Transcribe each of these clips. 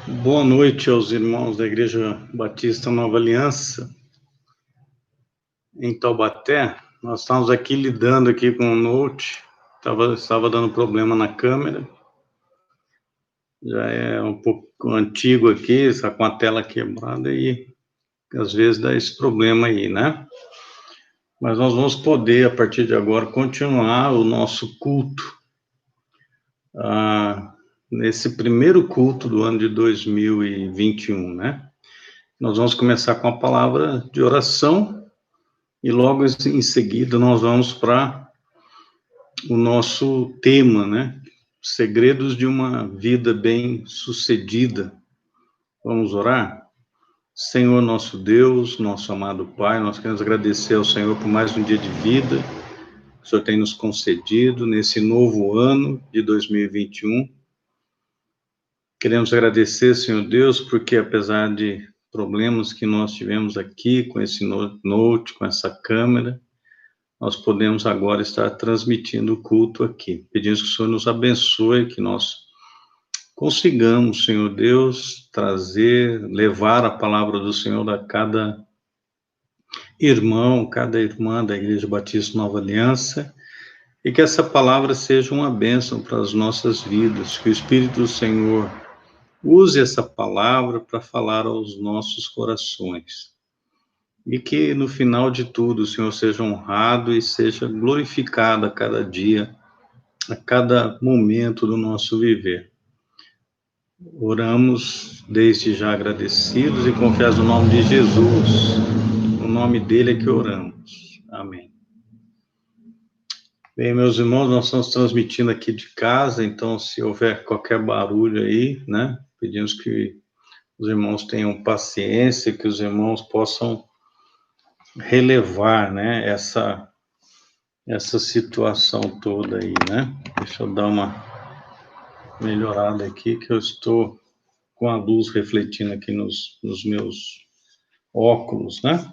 Boa noite aos irmãos da Igreja Batista Nova Aliança, em Taubaté. Nós estamos aqui lidando aqui com o Note, estava dando problema na câmera, já é um pouco antigo aqui, está com a tela quebrada e às vezes dá esse problema aí, né? Mas nós vamos poder, a partir de agora, continuar o nosso culto, nesse primeiro culto do ano de 2021, né? Nós vamos começar com a palavra de oração e logo em seguida nós vamos para o nosso tema, né? Segredos de uma vida bem-sucedida. Vamos orar? Senhor nosso Deus, nosso amado Pai, nós queremos agradecer ao Senhor por mais um dia de vida que o Senhor tem nos concedido nesse novo ano de 2021. Queremos agradecer, Senhor Deus, porque apesar de problemas que nós tivemos aqui com esse note, com essa câmera, nós podemos agora estar transmitindo o culto aqui. Pedimos que o Senhor nos abençoe, que nós consigamos, Senhor Deus, levar a palavra do Senhor a cada irmão, cada irmã da Igreja Batista Nova Aliança, e que essa palavra seja uma bênção para as nossas vidas, que o Espírito do Senhor use essa palavra para falar aos nossos corações. E que no final de tudo o Senhor seja honrado e seja glorificado a cada dia, a cada momento do nosso viver. Oramos desde já agradecidos e confiados no nome de Jesus. No nome dele é que oramos. Amém. Bem, meus irmãos, nós estamos transmitindo aqui de casa, então se houver qualquer barulho aí, né, pedimos que os irmãos tenham paciência, que os irmãos possam relevar, né, essa situação toda aí, né? Deixa eu dar uma melhorada aqui, que eu estou com a luz refletindo aqui nos meus óculos, né?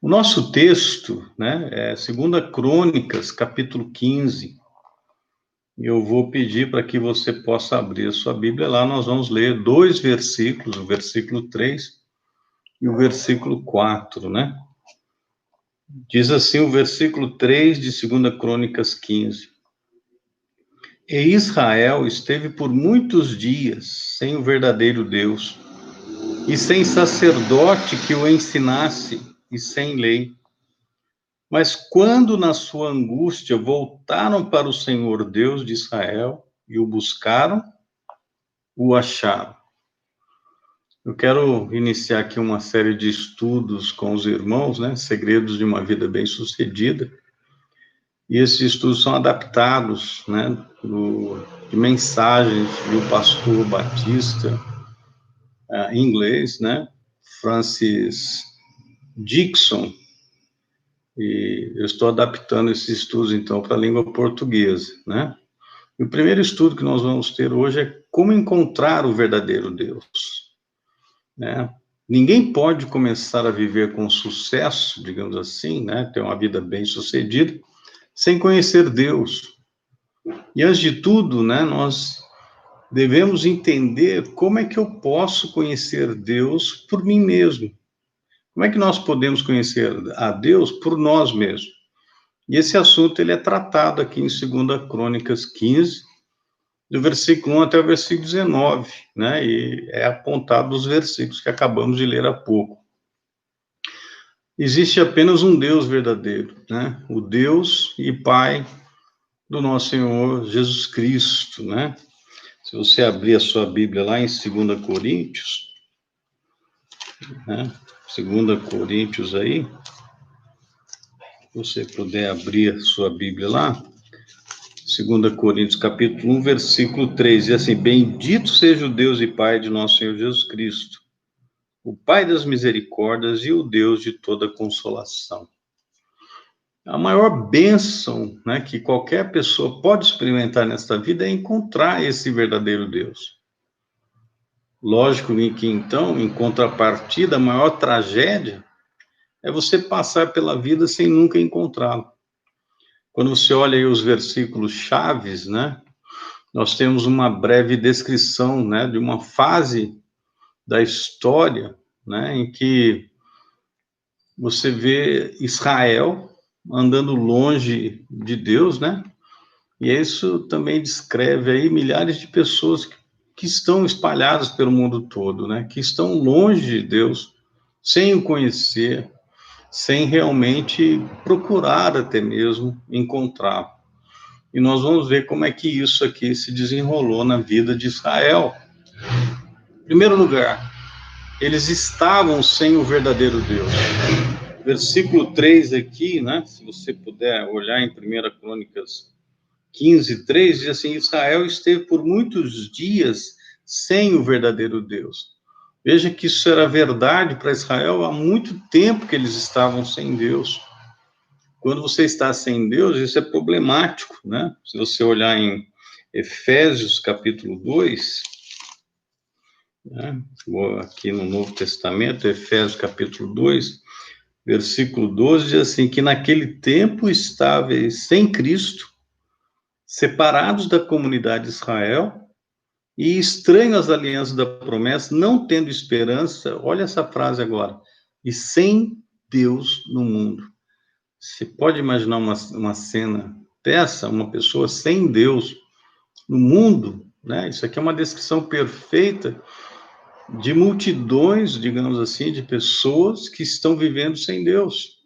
O nosso texto, né, é 2 Crônicas, capítulo 15. Eu vou pedir para que você possa abrir a sua Bíblia lá, nós vamos ler 2 versículos, o versículo 3 e o versículo 4, né? Diz assim o versículo 3 de 2 Crônicas 15. E Israel esteve por muitos dias sem o verdadeiro Deus, e sem sacerdote que o ensinasse, e sem lei. Mas quando na sua angústia voltaram para o Senhor Deus de Israel, e o buscaram, o acharam. Eu quero iniciar aqui uma série de estudos com os irmãos, né? Segredos de uma vida bem-sucedida. E esses estudos são adaptados, né, de mensagens do pastor batista em inglês, né, Francis Dixon, e eu estou adaptando esses estudos, então, para a língua portuguesa, né. E o primeiro estudo que nós vamos ter hoje é como encontrar o verdadeiro Deus, né. Ninguém pode começar a viver com sucesso, digamos assim, né, ter uma vida bem-sucedida, sem conhecer Deus. E, antes de tudo, né, nós devemos entender como é que eu posso conhecer Deus por mim mesmo. Como é que nós podemos conhecer a Deus por nós mesmos? E esse assunto ele é tratado aqui em 2 Crônicas 15, do versículo 1 até o versículo 19, né? E é apontado os versículos que acabamos de ler há pouco. Existe apenas um Deus verdadeiro, né? O Deus e Pai do nosso Senhor Jesus Cristo, né? Se você abrir a sua Bíblia lá em 2 Coríntios, né? 2 Coríntios aí, se você puder abrir a sua Bíblia lá, 2 Coríntios capítulo 1, versículo 3, e assim, bendito seja o Deus e Pai de nosso Senhor Jesus Cristo, o Pai das misericórdias e o Deus de toda consolação. A maior bênção, né, que qualquer pessoa pode experimentar nesta vida é encontrar esse verdadeiro Deus. Lógico que, então, em contrapartida, a maior tragédia é você passar pela vida sem nunca encontrá-lo. Quando você olha aí os versículos chaves, né, nós temos uma breve descrição, né, de uma fase da história, né, em que você vê Israel andando longe de Deus, né? E isso também descreve aí milhares de pessoas que estão espalhadas pelo mundo todo, né? Que estão longe de Deus, sem o conhecer, sem realmente procurar até mesmo encontrar. E nós vamos ver como é que isso aqui se desenrolou na vida de Israel. Em primeiro lugar, eles estavam sem o verdadeiro Deus. Versículo 3 aqui, né? Se você puder olhar em 1 Crônicas 15:3, diz assim: Israel esteve por muitos dias sem o verdadeiro Deus. Veja que isso era verdade para Israel há muito tempo que eles estavam sem Deus. Quando você está sem Deus, isso é problemático, né? Se você olhar em Efésios capítulo 2, né? Vou aqui no Novo Testamento, Efésios capítulo 2, versículo 12, diz assim, que naquele tempo estáveis sem Cristo, separados da comunidade de Israel, e estranhos às alianças da promessa, não tendo esperança, olha essa frase agora, e sem Deus no mundo. Você pode imaginar uma cena dessa, uma pessoa sem Deus no mundo, né? Isso aqui é uma descrição perfeita de multidões, digamos assim, de pessoas que estão vivendo sem Deus,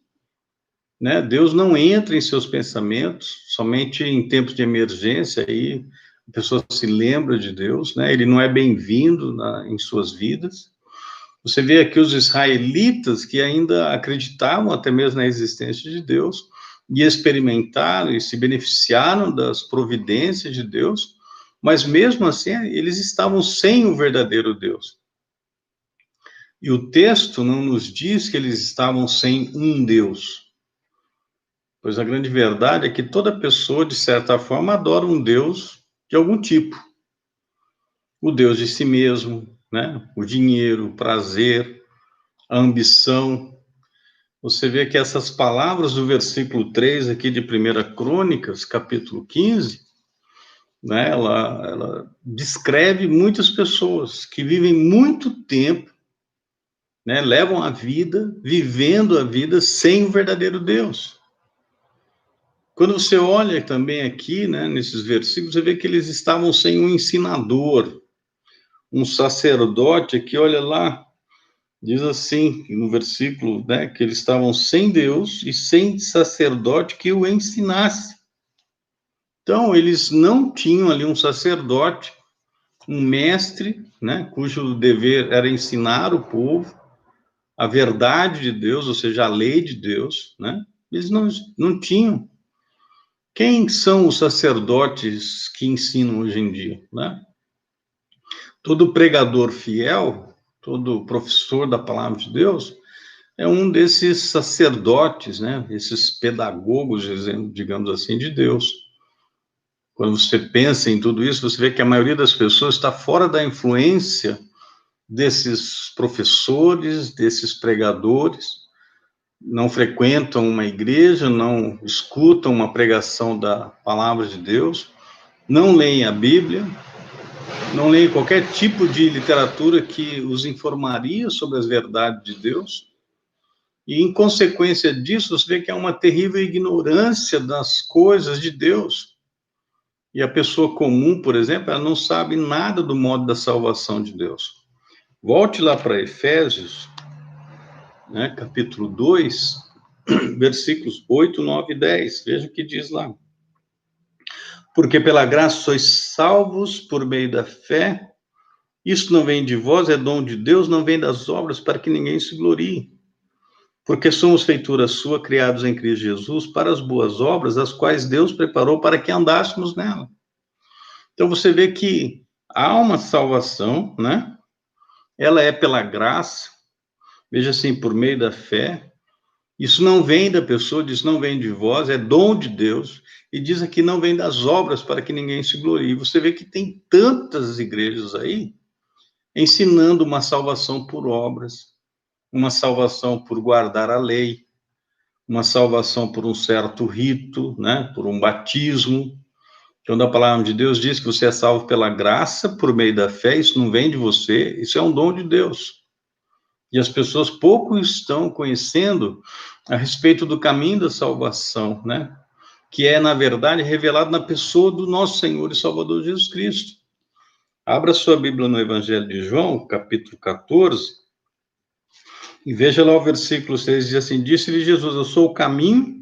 né? Deus não entra em seus pensamentos, somente em tempos de emergência, aí a pessoa se lembra de Deus, né? Ele não é bem-vindo em suas vidas. Você vê aqui os israelitas que ainda acreditavam até mesmo na existência de Deus e experimentaram e se beneficiaram das providências de Deus, mas mesmo assim eles estavam sem o verdadeiro Deus. E o texto não nos diz que eles estavam sem um Deus, pois a grande verdade é que toda pessoa, de certa forma, adora um Deus de algum tipo. O Deus de si mesmo, né? O dinheiro, o prazer, a ambição. Você vê que essas palavras do versículo 3 aqui de 1 Crônicas, capítulo 15, né, ela descreve muitas pessoas que vivem muito tempo, né, levam a vida, vivendo a vida sem o verdadeiro Deus. Quando você olha também aqui, né, nesses versículos, você vê que eles estavam sem um ensinador, um sacerdote que, olha lá, diz assim, no versículo, né, que eles estavam sem Deus e sem sacerdote que o ensinasse. Então, eles não tinham ali um sacerdote, um mestre, né, cujo dever era ensinar o povo a verdade de Deus, ou seja, a lei de Deus, né? Eles não tinham. Quem são os sacerdotes que ensinam hoje em dia, né? Todo pregador fiel, todo professor da palavra de Deus, é um desses sacerdotes, né? Esses pedagogos, digamos assim, de Deus. Quando você pensa em tudo isso, você vê que a maioria das pessoas está fora da influência desses professores, desses pregadores, não frequentam uma igreja, não escutam uma pregação da palavra de Deus, não leem a Bíblia, não leem qualquer tipo de literatura que os informaria sobre as verdades de Deus. E, em consequência disso, você vê que há uma terrível ignorância das coisas de Deus. E a pessoa comum, por exemplo, ela não sabe nada do modo da salvação de Deus. Volte lá para Efésios, né, capítulo 2, versículos 8, 9 e 10. Veja o que diz lá. Porque pela graça sois salvos por meio da fé. Isso não vem de vós, é dom de Deus, não vem das obras, para que ninguém se glorie. Porque somos feitura sua, criados em Cristo Jesus, para as boas obras, as quais Deus preparou para que andássemos nela. Então você vê que há uma salvação, né? Ela é pela graça, veja assim, por meio da fé. Isso não vem da pessoa, diz não vem de vós, é dom de Deus. E diz aqui não vem das obras para que ninguém se glorie. Você vê que tem tantas igrejas aí ensinando uma salvação por obras, uma salvação por guardar a lei, uma salvação por um certo rito, né, por um batismo, Quando a palavra de Deus diz que você é salvo pela graça, por meio da fé, isso não vem de você, isso é um dom de Deus. E as pessoas pouco estão conhecendo a respeito do caminho da salvação, né? Que é, na verdade, revelado na pessoa do nosso Senhor e Salvador Jesus Cristo. Abra sua Bíblia no Evangelho de João, capítulo 14, e veja lá o versículo 6, diz assim, disse-lhe Jesus, eu sou o caminho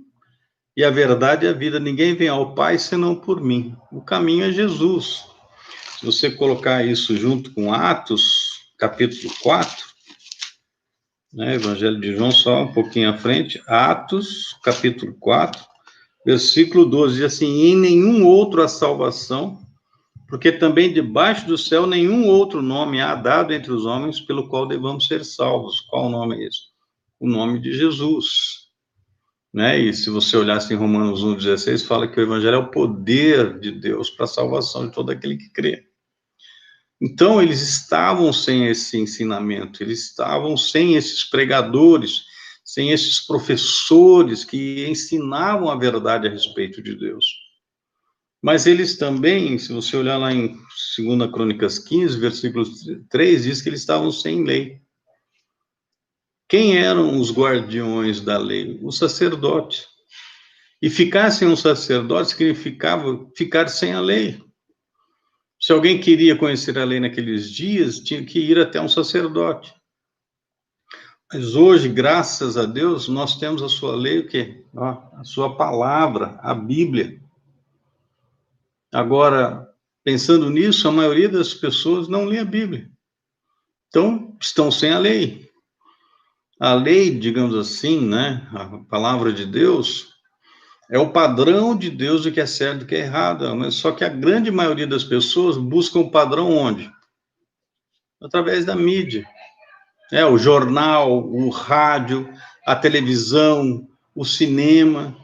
e a verdade e a vida, ninguém vem ao Pai senão por mim. O caminho é Jesus. Se você colocar isso junto com Atos, capítulo 4, né, Evangelho de João, só um pouquinho à frente, Atos, capítulo 4, versículo 12, diz assim, em nenhum outro há salvação, porque também debaixo do céu nenhum outro nome há dado entre os homens pelo qual devamos ser salvos. Qual nome é esse? O nome de Jesus. Né? E se você olhasse em Romanos 1,16, fala que o evangelho é o poder de Deus para a salvação de todo aquele que crê. Então, eles estavam sem esse ensinamento, eles estavam sem esses pregadores, sem esses professores que ensinavam a verdade a respeito de Deus. Mas eles também, se você olhar lá em 2 Crônicas 15, versículo 3, diz que eles estavam sem lei. Quem eram os guardiões da lei? Os sacerdotes. E ficar sem um sacerdote significava ficar sem a lei. Se alguém queria conhecer a lei naqueles dias, tinha que ir até um sacerdote. Mas hoje, graças a Deus, nós temos a sua lei, o quê? A sua palavra, a Bíblia. Agora, pensando nisso, a maioria das pessoas não lê a Bíblia. Então, estão sem a lei. A lei, digamos assim, né, a palavra de Deus, é o padrão de Deus do que é certo e do que é errado. Mas só que a grande maioria das pessoas buscam o padrão onde? Através da mídia. O jornal, o rádio, a televisão, o cinema.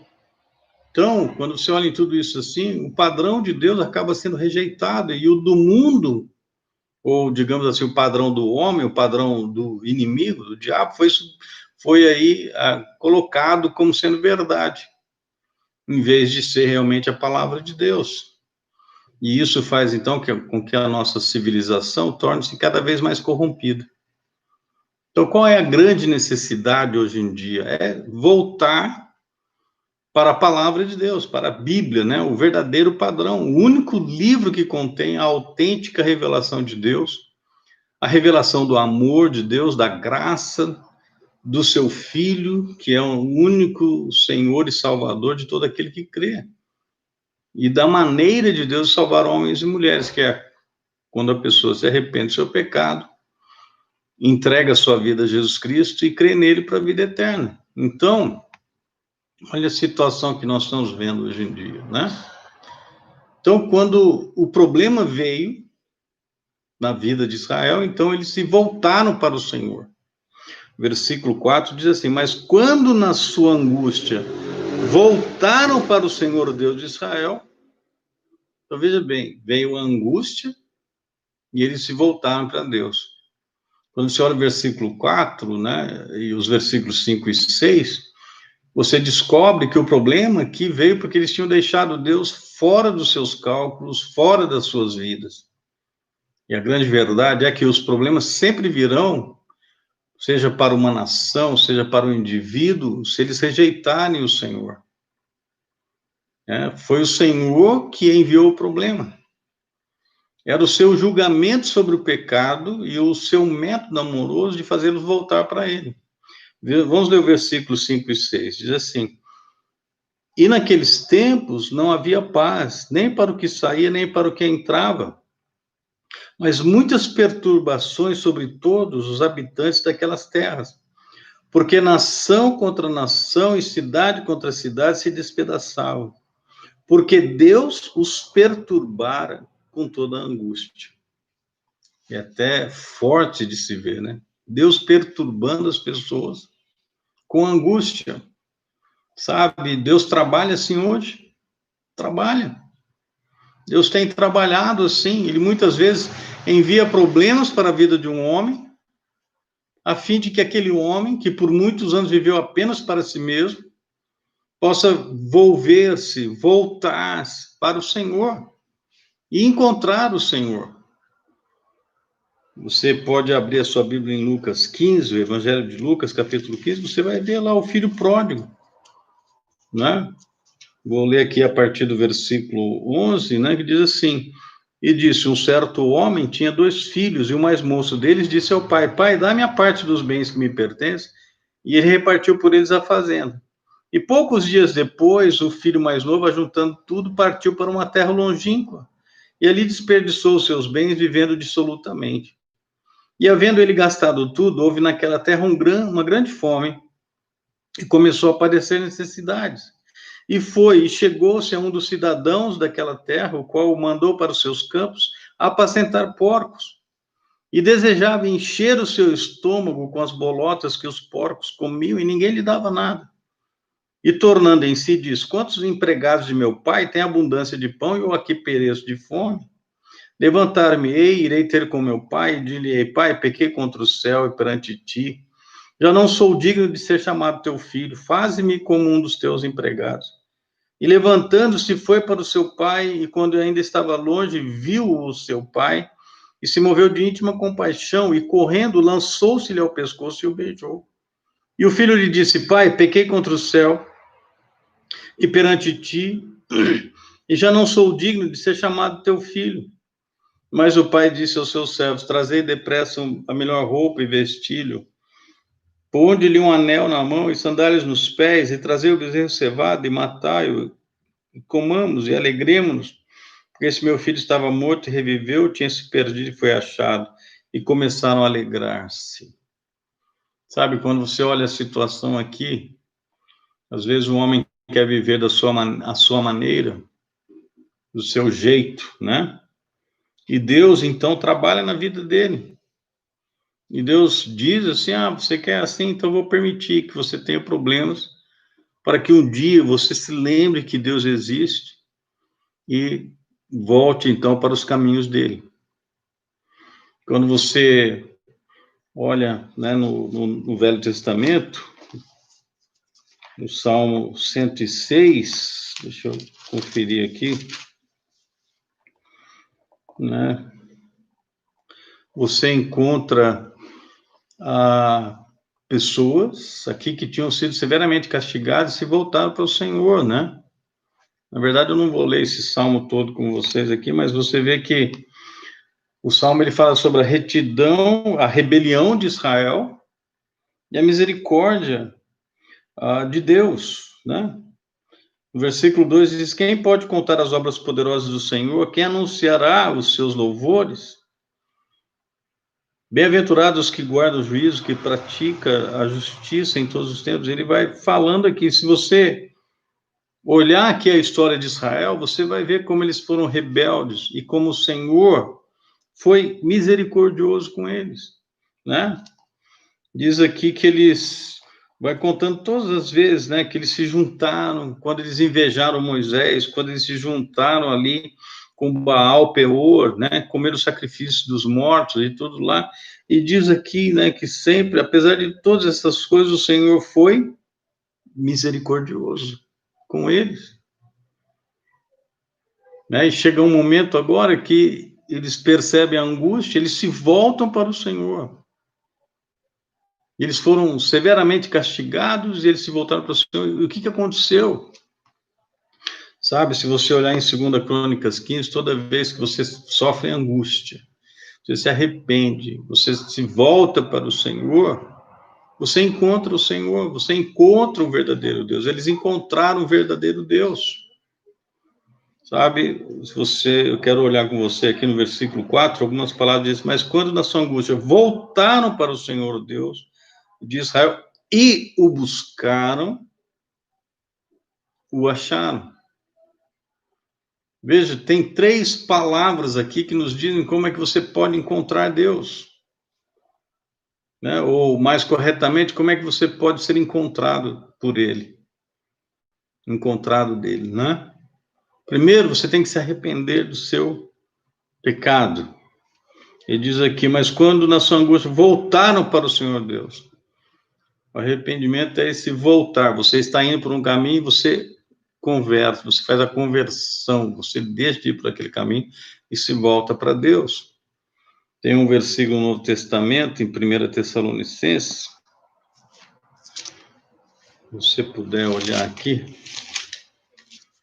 Então, quando você olha em tudo isso assim, o padrão de Deus acaba sendo rejeitado, e o do mundo, ou digamos assim, o padrão do homem, o padrão do inimigo, do diabo, foi aí colocado como sendo verdade, em vez de ser realmente a palavra de Deus. E isso faz, então, com que a nossa civilização torne-se cada vez mais corrompida. Então, qual é a grande necessidade hoje em dia? É voltar para a palavra de Deus, para a Bíblia, né? O verdadeiro padrão, o único livro que contém a autêntica revelação de Deus, a revelação do amor de Deus, da graça do seu Filho, que é o único Senhor e Salvador de todo aquele que crê. E da maneira de Deus salvar homens e mulheres, que é quando a pessoa se arrepende do seu pecado, entrega a sua vida a Jesus Cristo e crê nele para a vida eterna. Então, olha a situação que nós estamos vendo hoje em dia, né? Então, quando o problema veio na vida de Israel, então eles se voltaram para o Senhor. Versículo 4 diz assim, mas quando na sua angústia voltaram para o Senhor Deus de Israel, então veja bem, veio a angústia e eles se voltaram para Deus. Quando você olha o versículo 4, né, e os versículos 5 e 6, você descobre que o problema aqui veio porque eles tinham deixado Deus fora dos seus cálculos, fora das suas vidas. E a grande verdade é que os problemas sempre virão, seja para uma nação, seja para um indivíduo, se eles rejeitarem o Senhor. Foi o Senhor que enviou o problema. Era o seu julgamento sobre o pecado e o seu método amoroso de fazê-los voltar para ele. Vamos ler o versículo 5 e 6. Diz assim, e naqueles tempos não havia paz, nem para o que saía, nem para o que entrava, mas muitas perturbações sobre todos os habitantes daquelas terras, porque nação contra nação e cidade contra cidade se despedaçavam, porque Deus os perturbara com toda a angústia. É até forte de se ver, né? Deus perturbando as pessoas com angústia. Sabe, Deus trabalha assim hoje? Trabalha. Deus tem trabalhado assim, ele muitas vezes envia problemas para a vida de um homem, a fim de que aquele homem, que por muitos anos viveu apenas para si mesmo, possa voltar para o Senhor. e encontraram o Senhor. Você pode abrir a sua Bíblia em Lucas 15, o Evangelho de Lucas, capítulo 15, você vai ver lá o filho pródigo, né? Vou ler aqui a partir do versículo 11, né, que diz assim: E disse, um certo homem tinha 2 filhos, e o mais moço deles disse ao pai, pai, dá-me a parte dos bens que me pertencem, e ele repartiu por eles a fazenda. E poucos dias depois, o filho mais novo, ajuntando tudo, partiu para uma terra longínqua, e ali desperdiçou os seus bens, vivendo dissolutamente. E havendo ele gastado tudo, houve naquela terra uma grande fome, e começou a padecer necessidades. E foi, e chegou-se a um dos cidadãos daquela terra, o qual o mandou para os seus campos apacentar porcos. E desejava encher o seu estômago com as bolotas que os porcos comiam, e ninguém lhe dava nada. E tornando em si, diz, quantos empregados de meu pai têm abundância de pão, e eu aqui pereço de fome? Levantar-me-ei, irei ter com meu pai, e dir-lhe-ei, pai, pequei contra o céu e perante ti. Já não sou digno de ser chamado teu filho, faze-me como um dos teus empregados. E levantando-se, foi para o seu pai, e quando ainda estava longe, viu o seu pai, e se moveu de íntima compaixão, e correndo, lançou-se-lhe ao pescoço e o beijou. E o filho lhe disse, pai, pequei contra o céu e perante ti, e já não sou digno de ser chamado teu filho. Mas o pai disse aos seus servos, trazei depressa a melhor roupa e vestilho, ponde-lhe um anel na mão e sandálias nos pés, e trazei o bezerro cevado e matai-o, e comamos e alegremos-nos, porque esse meu filho estava morto e reviveu, tinha se perdido e foi achado, e começaram a alegrar-se. Sabe, quando você olha a situação aqui, às vezes o homem quer viver a sua maneira, do seu jeito, né? E Deus, então, trabalha na vida dele. E Deus diz assim, você quer assim, então eu vou permitir que você tenha problemas, para que um dia você se lembre que Deus existe e volte, então, para os caminhos dele. Quando você olha, né, no Velho Testamento, no Salmo 106, deixa eu conferir aqui, né, você encontra pessoas aqui que tinham sido severamente castigadas e se voltaram para o Senhor, né? Na verdade, eu não vou ler esse salmo todo com vocês aqui, mas você vê que o salmo ele fala sobre a retidão, a rebelião de Israel e a misericórdia de Deus, né? O versículo 2 diz, quem pode contar as obras poderosas do Senhor? Quem anunciará os seus louvores? Bem-aventurados que guardam o juízo, que pratica a justiça em todos os tempos. Ele vai falando aqui, se você olhar aqui a história de Israel, você vai ver como eles foram rebeldes e como o Senhor foi misericordioso com eles, né? Diz aqui que eles, vai contando todas as vezes, né, que eles se juntaram, quando eles invejaram Moisés, quando eles se juntaram ali com Baal, Peor, né, comeram o sacrifício dos mortos e tudo lá, e diz aqui, né, que sempre, apesar de todas essas coisas, o Senhor foi misericordioso com eles, né, e chega um momento agora que eles percebem a angústia, eles se voltam para o Senhor. Eles foram severamente castigados e eles se voltaram para o Senhor. E o que aconteceu? Sabe, se você olhar em 2 Crônicas 15, toda vez que você sofre angústia, você se arrepende, você se volta para o Senhor, você encontra o Senhor, você encontra o verdadeiro Deus. Eles encontraram o verdadeiro Deus. Sabe, eu quero olhar com você aqui no versículo 4, algumas palavras dizem, mas quando na sua angústia voltaram para o Senhor Deus de Israel e o buscaram, o acharam. Veja, tem 3 palavras aqui que nos dizem como é que você pode encontrar Deus, né? Ou mais corretamente, como é que você pode ser encontrado por Ele, encontrado dele, né? Primeiro, você tem que se arrepender do seu pecado. Ele diz aqui, mas quando na sua angústia voltaram para o Senhor Deus. O arrependimento é esse voltar. Você está indo por um caminho, você converte, você faz a conversão, você deixa de ir por aquele caminho e se volta para Deus. Tem um versículo no Novo Testamento, em 1 Tessalonicenses, se você puder olhar aqui,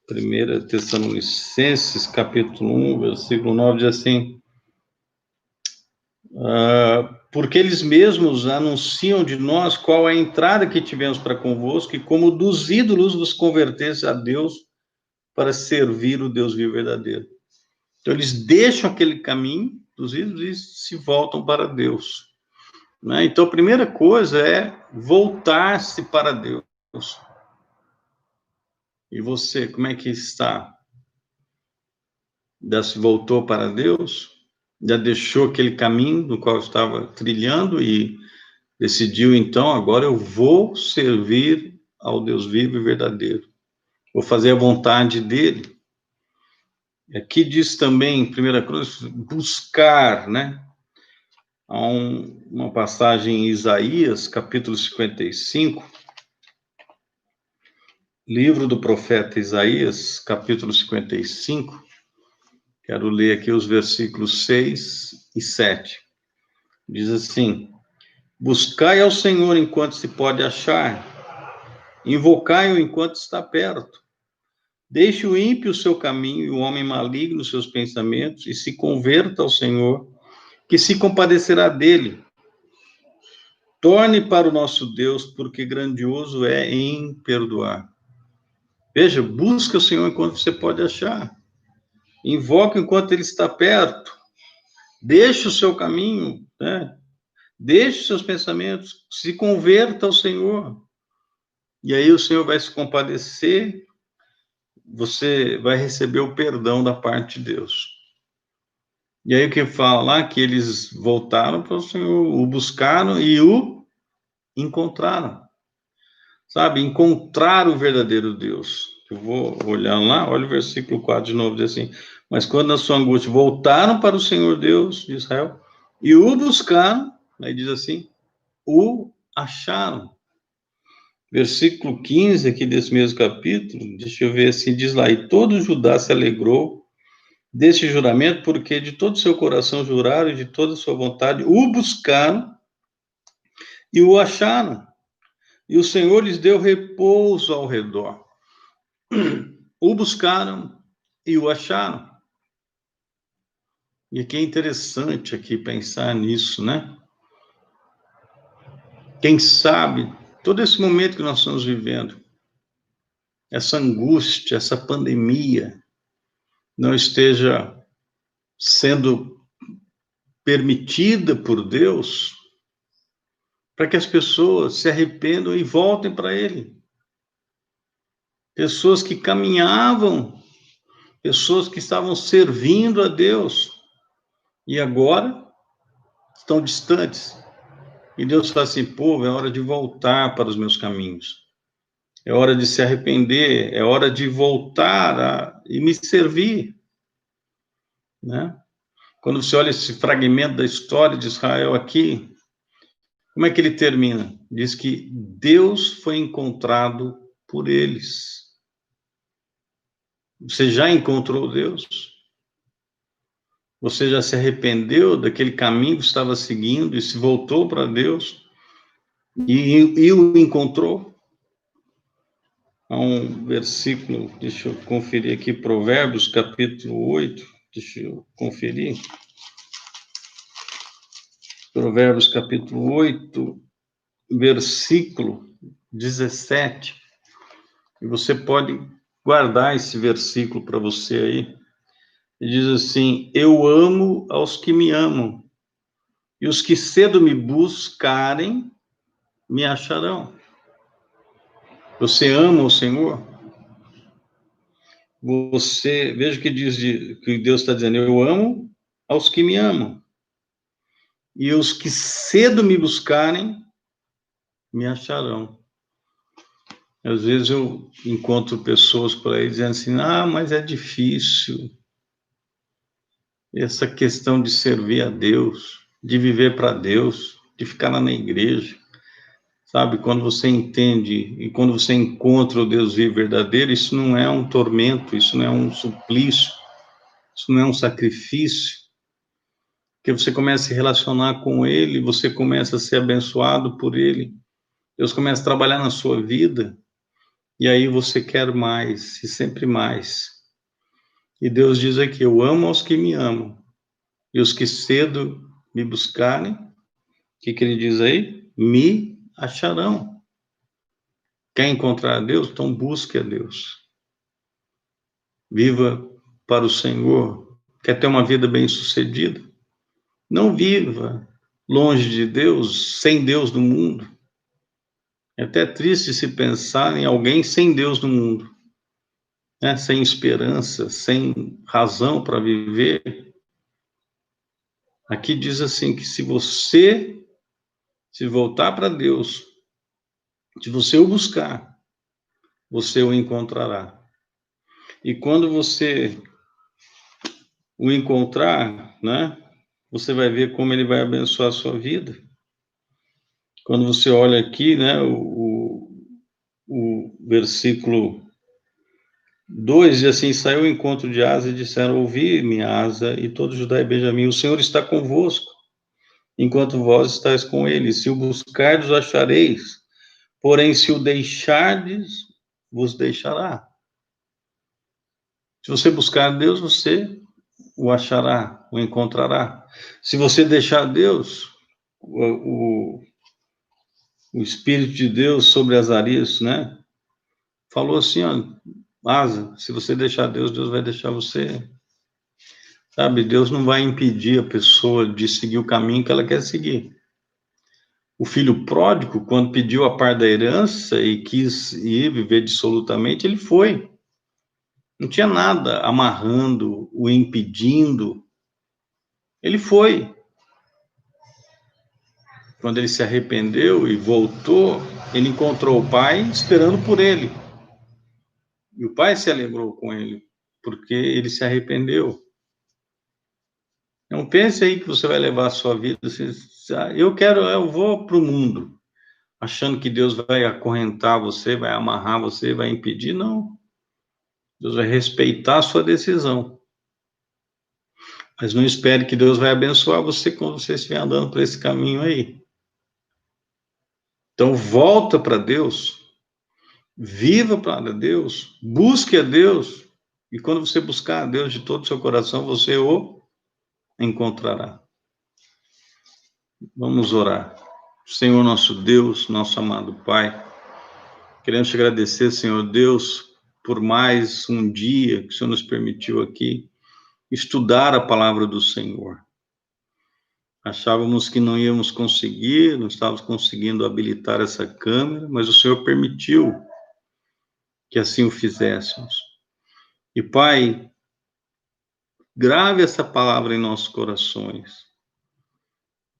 1 Tessalonicenses, capítulo 1, versículo 9, diz assim, porque eles mesmos anunciam de nós qual é a entrada que tivemos para convosco, e como dos ídolos vos convertesse a Deus para servir o Deus vivo e verdadeiro. Então, eles deixam aquele caminho dos ídolos e se voltam para Deus. Né? Então, a primeira coisa é voltar-se para Deus. E você, como é que está? Já se voltou para Deus? Já deixou aquele caminho no qual estava trilhando e decidiu, então, agora eu vou servir ao Deus vivo e verdadeiro. Vou fazer a vontade dele. Aqui diz também, em 1 Cruz, buscar, né? Há uma passagem em Isaías, capítulo 55, livro do profeta Isaías, capítulo 55, quero ler aqui os versículos 6 e 7. Diz assim, buscai ao Senhor enquanto se pode achar, invocai-o enquanto está perto. Deixe o ímpio o seu caminho e o homem maligno os seus pensamentos e se converta ao Senhor, que se compadecerá dele. Torne para o nosso Deus, porque grandioso é em perdoar. Veja, busca o Senhor enquanto você pode achar. Invoque enquanto ele está perto. Deixe o seu caminho, né? Deixe os seus pensamentos, se converta ao Senhor. E aí o Senhor vai se compadecer, você vai receber o perdão da parte de Deus. E aí o que fala lá? Que eles voltaram para o Senhor, o buscaram e o encontraram. Sabe? Encontrar o verdadeiro Deus. Eu vou olhar lá, olha o versículo 4 de novo, diz assim, mas quando na sua angústia voltaram para o Senhor Deus de Israel e o buscaram, aí diz assim, o acharam. Versículo 15 aqui desse mesmo capítulo, deixa eu ver assim, diz lá, e todo Judá se alegrou deste juramento, porque de todo o seu coração juraram, e de toda a sua vontade o buscaram e o acharam. E o Senhor lhes deu repouso ao redor. O buscaram e o acharam. E aqui é interessante aqui pensar nisso, né? Quem sabe, todo esse momento que nós estamos vivendo, essa angústia, essa pandemia, não esteja sendo permitida por Deus para que as pessoas se arrependam e voltem para Ele. Pessoas que caminhavam, pessoas que estavam servindo a Deus e agora estão distantes. E Deus fala assim, povo, é hora de voltar para os meus caminhos. É hora de se arrepender, é hora de voltar e me servir. Né? Quando você olha esse fragmento da história de Israel aqui, como é que ele termina? Diz que Deus foi encontrado por eles. Você já encontrou Deus? Você já se arrependeu daquele caminho que estava seguindo e se voltou para Deus e o encontrou? Há um versículo, deixa eu conferir aqui, Provérbios, capítulo 8, deixa eu conferir. Provérbios, capítulo 8, versículo 17. E você pode guardar esse versículo para você aí. Ele diz assim, eu amo aos que me amam, e os que cedo me buscarem, me acharão. Você ama o Senhor? Você, veja o que diz, que Deus está dizendo, eu amo aos que me amam, e os que cedo me buscarem, me acharão. Às vezes eu encontro pessoas por aí dizendo assim, mas é difícil essa questão de servir a Deus, de viver para Deus, de ficar lá na igreja. Sabe, quando você entende e quando você encontra o Deus vivo verdadeiro, isso não é um tormento, isso não é um suplício, isso não é um sacrifício, porque você começa a se relacionar com Ele, você começa a ser abençoado por Ele, Deus começa a trabalhar na sua vida, e aí você quer mais, e sempre mais. E Deus diz aqui, eu amo aos que me amam, e os que cedo me buscarem, o que ele diz aí? Me acharão. Quer encontrar a Deus? Então busque a Deus. Viva para o Senhor. Quer ter uma vida bem-sucedida? Não viva longe de Deus, sem Deus no mundo. É até triste se pensar em alguém sem Deus no mundo, né? Sem esperança, sem razão para viver. Aqui diz assim que se você se voltar para Deus, se você o buscar, você o encontrará. E quando você o encontrar, né, você vai ver como ele vai abençoar a sua vida. Quando você olha aqui, né, o versículo 2 diz assim, saiu o encontro de Asa e disseram, ouvi minha Asa e todo Judá e Benjamim, o Senhor está convosco, enquanto vós estáis com ele, se o buscardes, o achareis, porém se o deixardes, vos deixará. Se você buscar Deus, você o achará, o encontrará. Se você deixar Deus, o Espírito de Deus sobre Azarias, né? Falou assim, ó, Asa, se você deixar Deus, Deus vai deixar você. Sabe, Deus não vai impedir a pessoa de seguir o caminho que ela quer seguir. O filho pródigo, quando pediu a parte da herança e quis ir viver dissolutamente, ele foi. Não tinha nada amarrando, o impedindo. Ele foi. Quando ele se arrependeu e voltou, ele encontrou o pai esperando por ele. E o pai se alegrou com ele, porque ele se arrependeu. Não pense aí que você vai levar a sua vida. Eu vou para o mundo, achando que Deus vai acorrentar você, vai amarrar você, vai impedir. Não. Deus vai respeitar a sua decisão. Mas não espere que Deus vai abençoar você quando você estiver andando por esse caminho aí. Então, volta para Deus, viva para Deus, busque a Deus, e quando você buscar a Deus de todo o seu coração, você o encontrará. Vamos orar. Senhor nosso Deus, nosso amado Pai, queremos te agradecer, Senhor Deus, por mais um dia que o Senhor nos permitiu aqui estudar a palavra do Senhor. Achávamos que não íamos conseguir, não estávamos conseguindo habilitar essa câmera, mas o Senhor permitiu que assim o fizéssemos. E, Pai, grave essa palavra em nossos corações,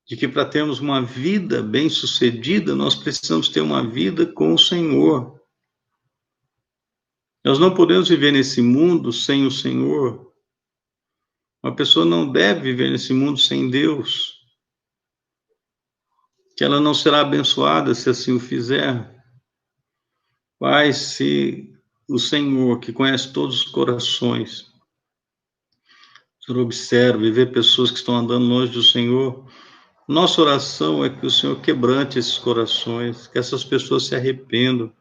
de que para termos uma vida bem-sucedida, nós precisamos ter uma vida com o Senhor. Nós não podemos viver nesse mundo sem o Senhor. Uma pessoa não deve viver nesse mundo sem Deus, que ela não será abençoada se assim o fizer. Pai, se o Senhor, que conhece todos os corações, o Senhor observa e vê pessoas que estão andando longe do Senhor, nossa oração é que o Senhor quebrante esses corações, que essas pessoas se arrependam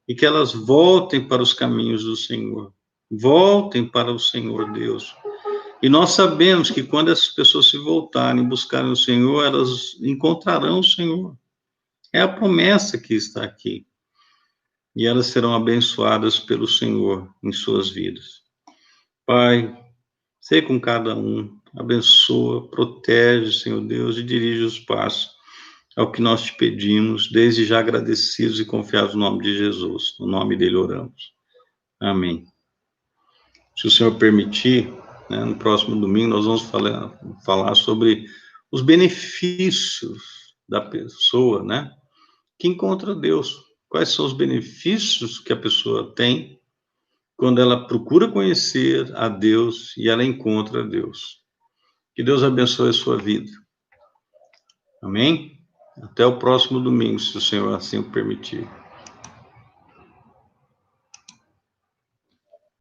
e que elas voltem para os caminhos do Senhor, voltem para o Senhor Deus. E nós sabemos que quando essas pessoas se voltarem e buscarem o Senhor, elas encontrarão o Senhor. É a promessa que está aqui. E elas serão abençoadas pelo Senhor em suas vidas. Pai, sei com cada um, abençoa, protege, Senhor Deus, e dirige os passos ao que nós te pedimos, desde já agradecidos e confiados no nome de Jesus. No nome dele oramos. Amém. Se o Senhor permitir, né, no próximo domingo nós vamos falar sobre os benefícios da pessoa, né, que encontra Deus. Quais são os benefícios que a pessoa tem quando ela procura conhecer a Deus e ela encontra Deus. Que Deus abençoe a sua vida. Amém? Até o próximo domingo, se o Senhor assim o permitir.